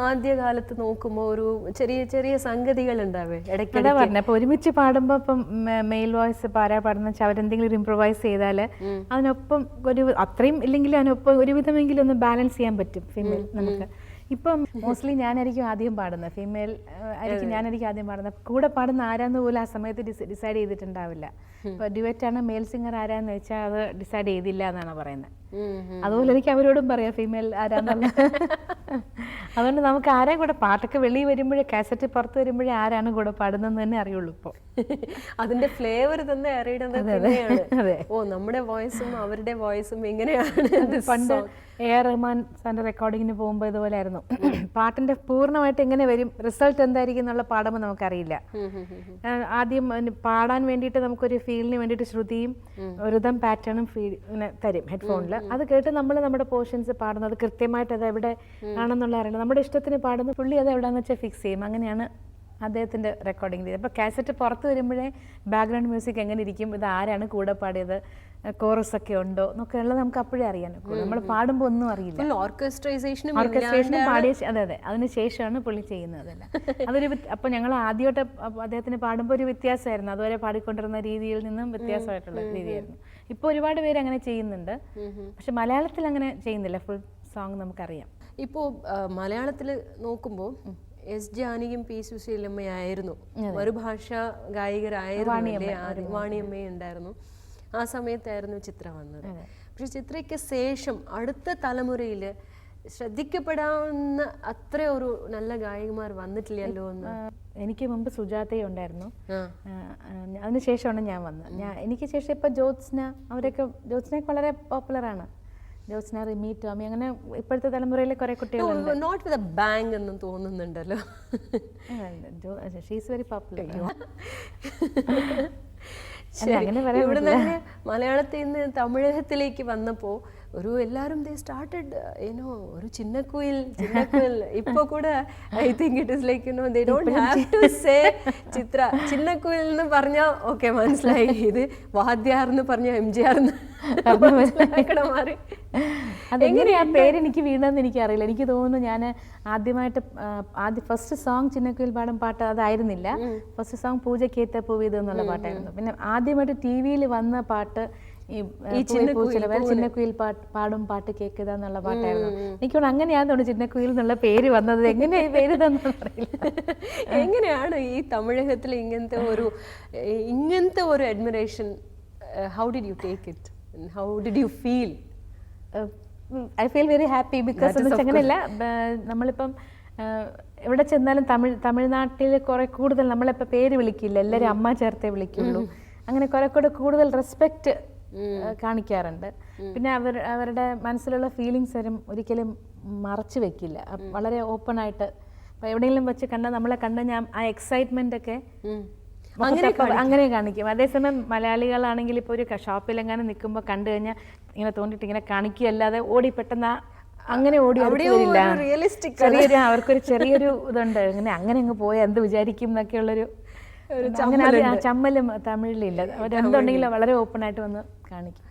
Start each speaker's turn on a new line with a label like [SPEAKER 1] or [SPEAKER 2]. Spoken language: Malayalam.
[SPEAKER 1] ആദ്യകാലത്ത് നോക്കുമ്പോൾ ഒരു ചെറിയ ചെറിയ സംഗതികൾ ഉണ്ടാവേ ഇടയ്ക്ക്.
[SPEAKER 2] അതാ പറഞ്ഞ അപ്പൊ ഒരുമിച്ച് പാടുമ്പോ ഇപ്പം മെയിൽ വോയിസ് ആരാ പാടുന്ന വെച്ചാൽ അവരെന്തെങ്കിലും ഒരു ഇംപ്രവൈസ് ചെയ്താല് അതിനൊപ്പം ഒരു അത്രയും ഇല്ലെങ്കിലും അതിനൊപ്പം ഒരുവിധമെങ്കിലും ഒന്ന് ബാലൻസ് ചെയ്യാൻ പറ്റും ഫീമെയിൽ നമുക്ക്. ഇപ്പം മോസ്റ്റ്ലി ഞാനായിരിക്കും ആദ്യം പാടുന്നത്, ഫീമെയിൽ ആയിരിക്കും ഞാനായിരിക്കും ആദ്യം പാടുന്നത്. കൂടെ പാടുന്ന ആരാന്ന് പോലും ആ സമയത്ത് ഡിസൈഡ് ചെയ്തിട്ടുണ്ടാവില്ല. ഇപ്പൊ ഡ്യുവറ്റ് ആണ് മെയിൽ സിംഗർ ആരാന്ന് വെച്ചാൽ അത് ഡിസൈഡ് ചെയ്തില്ല എന്നാണ് പറയുന്നത്. അതുപോലെ എനിക്ക് അവരോടും പറയാം ഫീമെയിൽ ആരാന്നുള്ള. അതുകൊണ്ട് നമുക്ക് ആരെയും കൂടെ പാട്ടൊക്കെ വെളിയിൽ വരുമ്പോഴേ കാസറ്റ് പുറത്ത് വരുമ്പോഴേ ആരാണ് കൂടെ പാടുന്നതെന്ന് തന്നെ അറിയുള്ളൂ ഇപ്പോൾ.
[SPEAKER 1] അതിന്റെ ഫ്ലേവർ തന്നെ അറിയണത്. ഓ, നമ്മുടെ വോയിസും അവരുടെ വോയിസും എങ്ങനെയാണ്.
[SPEAKER 2] പണ്ട് എ.ആർ. റഹ്മാൻ സാറിന്റെ റെക്കോർഡിങ്ങിന് പോകുമ്പോൾ ഇതുപോലെ ആയിരുന്നു. പാട്ടിന്റെ പൂർണ്ണമായിട്ട് എങ്ങനെ വരും, റിസൾട്ട് എന്തായിരിക്കും എന്നുള്ള പാടുമ്പോൾ നമുക്കറിയില്ല. ആദ്യം പാടാൻ വേണ്ടിയിട്ട് നമുക്കൊരു ഫീലിന് വേണ്ടിയിട്ട് ശ്രുതിയും റിതം പാറ്റേണും ഇങ്ങനെ തരും ഹെഡ്ഫോണിൽ. അത് കേട്ട് നമ്മൾ നമ്മുടെ പോർഷൻസ് പാടുന്നത് കൃത്യമായിട്ട് അത് എവിടെ ആണെന്നുള്ള അറിയില്ല. നമ്മുടെ ഇഷ്ടത്തിന് പാടുന്ന പുള്ളി അത് എവിടെയാണെന്ന് വെച്ചാൽ ഫിക്സ് ചെയ്യും. അങ്ങനെയാണ് അദ്ദേഹത്തിൻ്റെ റെക്കോർഡിങ് ചെയ്തത്. അപ്പോൾ കാസറ്റ് പുറത്ത് വരുമ്പോഴേ ബാക്ക്ഗ്രൗണ്ട് മ്യൂസിക് എങ്ങനെ ഇരിക്കും, ഇത് ആരാണ് കൂടെ പാടിയത്, കോറസ് ഒക്കെ ഉണ്ടോ എന്നൊക്കെ ഉള്ളത് നമുക്ക് അപ്പോഴേ അറിയാൻ. നമ്മൾ പാടുമ്പോൾ ഒന്നും അറിയില്ല.
[SPEAKER 1] ഓർക്കസ്ട്രേഷനും
[SPEAKER 2] പാടിയ അതെ അതിന് ശേഷമാണ് പുള്ളി ചെയ്യുന്നത്. അതല്ല അതൊരു അപ്പോൾ ഞങ്ങൾ ആദ്യമായിട്ട് അദ്ദേഹത്തിന് പാടുമ്പോൾ ഒരു വ്യത്യാസമായിരുന്നു. അതുവരെ പാടിക്കൊണ്ടിരുന്ന രീതിയിൽ നിന്നും വ്യത്യാസമായിട്ടുള്ള രീതിയായിരുന്നു. ഇപ്പോൾ ഒരുപാട് പേര് അങ്ങനെ ചെയ്യുന്നുണ്ട്, പക്ഷെ മലയാളത്തിൽ അങ്ങനെ ചെയ്യുന്നില്ല. ഫുൾ സോങ് നമുക്കറിയാം.
[SPEAKER 1] ഇപ്പോൾ മലയാളത്തിൽ നോക്കുമ്പോൾ എസ് ജാനകിയും പി സുശീലമ്മയായിരുന്നു, മറുഭാഷ ഗായികരായിരുന്നു, വാണിയമ്മയും ഉണ്ടായിരുന്നു. ആ സമയത്തായിരുന്നു ചിത്ര വന്നത്. പക്ഷെ ചിത്രയ്ക്ക് ശേഷം അടുത്ത തലമുറയിൽ ശ്രദ്ധിക്കപ്പെടാവുന്ന അത്ര ഒരു നല്ല ഗായികമാർ വന്നിട്ടില്ലല്ലോ എന്ന്.
[SPEAKER 2] എനിക്ക് മുമ്പ് സുജാതയും ഉണ്ടായിരുന്നു, അതിനുശേഷമാണ് ഞാൻ വന്നത്. എനിക്ക് ശേഷം ഇപ്പം ജ്യോത്സ്ന, അവരൊക്കെ ജ്യോത്സ്നയൊക്കെ വളരെ പോപ്പുലറാണ്. ജ്യോത്സ്ന, റിമി, ടോമി, അങ്ങനെ ഇപ്പോഴത്തെ തലമുറയിലെ കുറെ കുട്ടികളുണ്ട്.
[SPEAKER 1] നോട്ട് വിത്ത് എ ബാങ് എന്നും തോന്നുന്നുണ്ടല്ലോ.
[SPEAKER 2] She's very popular.
[SPEAKER 1] ഇവിടെ തന്നെ മലയാളത്തിൽ നിന്ന് തമിഴകത്തിലേക്ക് വന്നപ്പോൾ ഒരു എല്ലാവരും ദേ സ്റ്റാർട്ടഡ് ഒരു ചിന്നക്കുയിൽ ഇപ്പൊ കൂടെ I think it is like they don't have to say Chithra Chinnakuyil എന്ന് പറഞ്ഞാൽ ഓക്കെ മനസ്സിലായി, ഇത് വാദ്യാർ എന്ന് പറഞ്ഞ MGR മാറി.
[SPEAKER 2] അതെങ്ങനെയാ പേരെനിക്ക് വീണെന്ന് എനിക്കറിയില്ല. എനിക്ക് തോന്നുന്നു ഞാൻ ആദ്യമായിട്ട് ഫസ്റ്റ് സോങ് ചിന്നക്കുയിൽ പാടും പാട്ട് അതായിരുന്നില്ല. ഫസ്റ്റ് സോങ് പൂജക്കേറ്റ പൂവിത് എന്നുള്ള പാട്ടായിരുന്നു. പിന്നെ ആദ്യമായിട്ട് TV-യിൽ വന്ന പാട്ട് ഈ ചിന്നക്കുയിൽ പാടും പാട്ട് കേൾക്കുക എന്നുള്ള പാട്ടായിരുന്നു. എനിക്കോട് അങ്ങനെയാന്ന് തോന്നുന്നു ചിന്നക്കുയിൽ എന്നുള്ള പേര് വന്നത്. എങ്ങനെയാ പേര് തന്നെ അറിയില്ല.
[SPEAKER 1] എങ്ങനെയാണ് ഈ തമിഴകത്തിൽ ഇങ്ങനത്തെ ഒരു admiration? How did you take it? How did you feel?
[SPEAKER 2] I feel very happy because അങ്ങനെയല്ല, നമ്മളിപ്പം എവിടെ ചെന്നാലും തമിഴ്നാട്ടിൽ കുറെ കൂടുതൽ നമ്മളിപ്പോൾ പേര് വിളിക്കില്ല, എല്ലാവരും അമ്മ ചേർത്തേ വിളിക്കുള്ളൂ. അങ്ങനെ കുറെ കൂടെ കൂടുതൽ റെസ്പെക്റ്റ് കാണിക്കാറുണ്ട്. പിന്നെ അവരുടെ മനസ്സിലുള്ള ഫീലിങ്സ് ഒരിക്കലും മറച്ചു വെക്കില്ല, വളരെ ഓപ്പൺ ആയിട്ട്. അപ്പോൾ എവിടെയെങ്കിലും വെച്ച് നമ്മളെ കണ്ട ഞാൻ ആ എക്സൈറ്റ്മെന്റ് ഒക്കെ അങ്ങനെ കാണിക്കും. അതേസമയം മലയാളികളാണെങ്കിൽ ഇപ്പോൾ ഒരു ഷോപ്പിലെങ്ങാനും നിൽക്കുമ്പോൾ കണ്ടു കഴിഞ്ഞാൽ ഇങ്ങനെ തോന്നിയിട്ട് ഇങ്ങനെ കാണിക്കുകയല്ലാതെ ഓടി പെട്ടെന്ന് അങ്ങനെ ഓടി വരില്ല. ചെറിയൊരു അവർക്കൊരു ചെറിയൊരു ഇതുണ്ട്, അങ്ങനെ അങ്ങ് പോയാൽ എന്ത് വിചാരിക്കും എന്നൊക്കെയുള്ളൊരു അങ്ങനെ ചമ്മലും തമിഴിലില്ല. അവരെന്തുണ്ടെങ്കിലും വളരെ ഓപ്പൺ ആയിട്ട് വന്ന് കാണിക്കും.